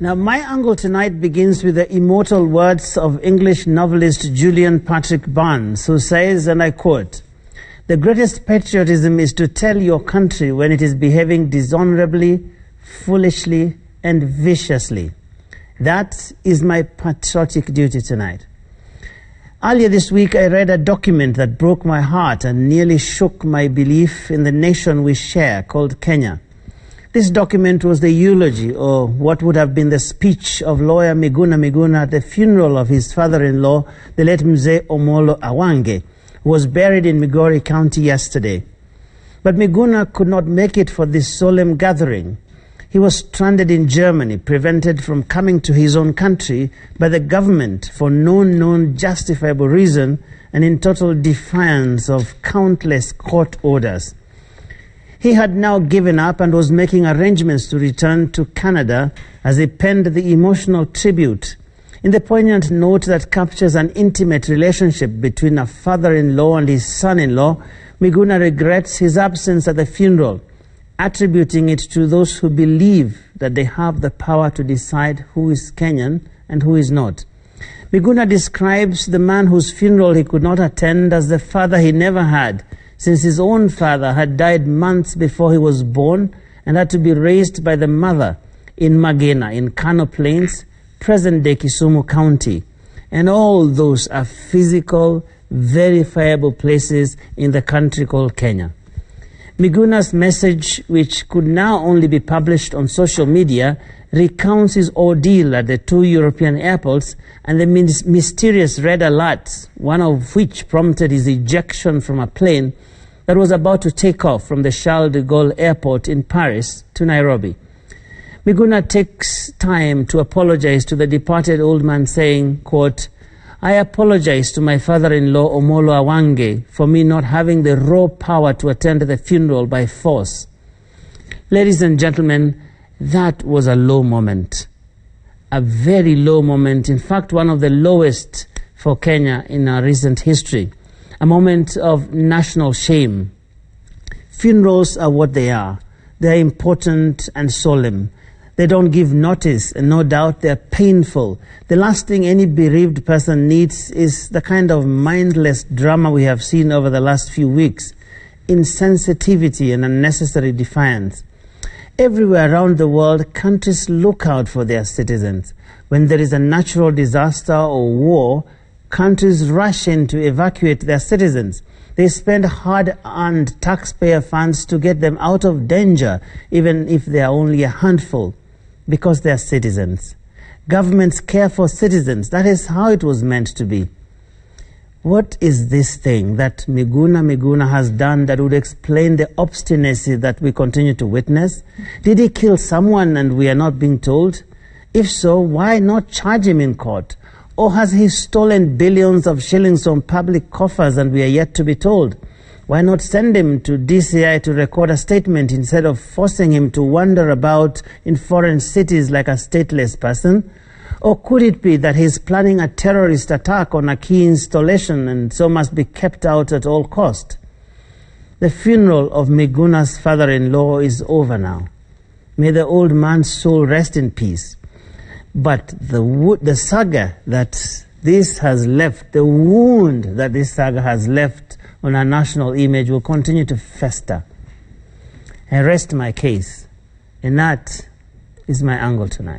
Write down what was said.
Now, my angle tonight begins with the immortal words of English novelist Julian Patrick Barnes, who says, and I quote, "The greatest patriotism is to tell your country when it is behaving dishonorably, foolishly, and viciously." That is my patriotic duty tonight. Earlier this week, I read a document that broke my heart and nearly shook my belief in the nation we share, called Kenya. This document was the eulogy, or what would have been the speech, of lawyer Miguna at the funeral of his father-in-law, the late Mzee Omolo Awange, who was buried in Migori County yesterday. But Miguna could not make it for this solemn gathering. He was stranded in Germany, prevented from coming to his own country by the government for no known justifiable reason, and in total defiance of countless court orders. He had now given up and was making arrangements to return to Canada as he penned the emotional tribute. In the poignant note that captures an intimate relationship between a father-in-law and his son-in-law, Miguna regrets his absence at the funeral, attributing it to those who believe that they have the power to decide who is Kenyan and who is not. Miguna describes the man whose funeral he could not attend as the father he never had, since his own father had died months before he was born and had to be raised by the mother in Miguna, in Kano Plains, present-day Kisumu County. And all those are physical, verifiable places in the country called Kenya. Miguna's message, which could now only be published on social media, recounts his ordeal at the 2 European airports and the mysterious red alerts, one of which prompted his ejection from a plane that was about to take off from the Charles de Gaulle airport in Paris to Nairobi. Miguna takes time to apologize to the departed old man, saying, quote, "I apologize to my father-in-law Omolo Awange for me not having the raw power to attend the funeral by force." Ladies and gentlemen, that was a low moment, a very low moment, in fact one of the lowest for Kenya in our recent history, a moment of national shame. Funerals are what they are. They are important and solemn. They don't give notice, and no doubt they're painful. The last thing any bereaved person needs is the kind of mindless drama we have seen over the last few weeks, insensitivity and unnecessary defiance. Everywhere around the world, countries look out for their citizens. When there is a natural disaster or war, countries rush in to evacuate their citizens. They spend hard-earned taxpayer funds to get them out of danger, even if they are only a handful, because they are citizens. Governments care for citizens. That is how it was meant to be. What is this thing that Miguna has done that would explain the obstinacy that we continue to witness? Did he kill someone and we are not being told? If so, why not charge him in court? Or has he stolen billions of shillings from public coffers and we are yet to be told? Why not send him to DCI to record a statement instead of forcing him to wander about in foreign cities like a stateless person? Or could it be that he's planning a terrorist attack on a key installation and so must be kept out at all cost? The funeral of Miguna's father-in-law is over now. May the old man's soul rest in peace. But the saga that this has left, the wound that this saga has left on our national image will continue to fester. I rest my case, and that is my angle tonight.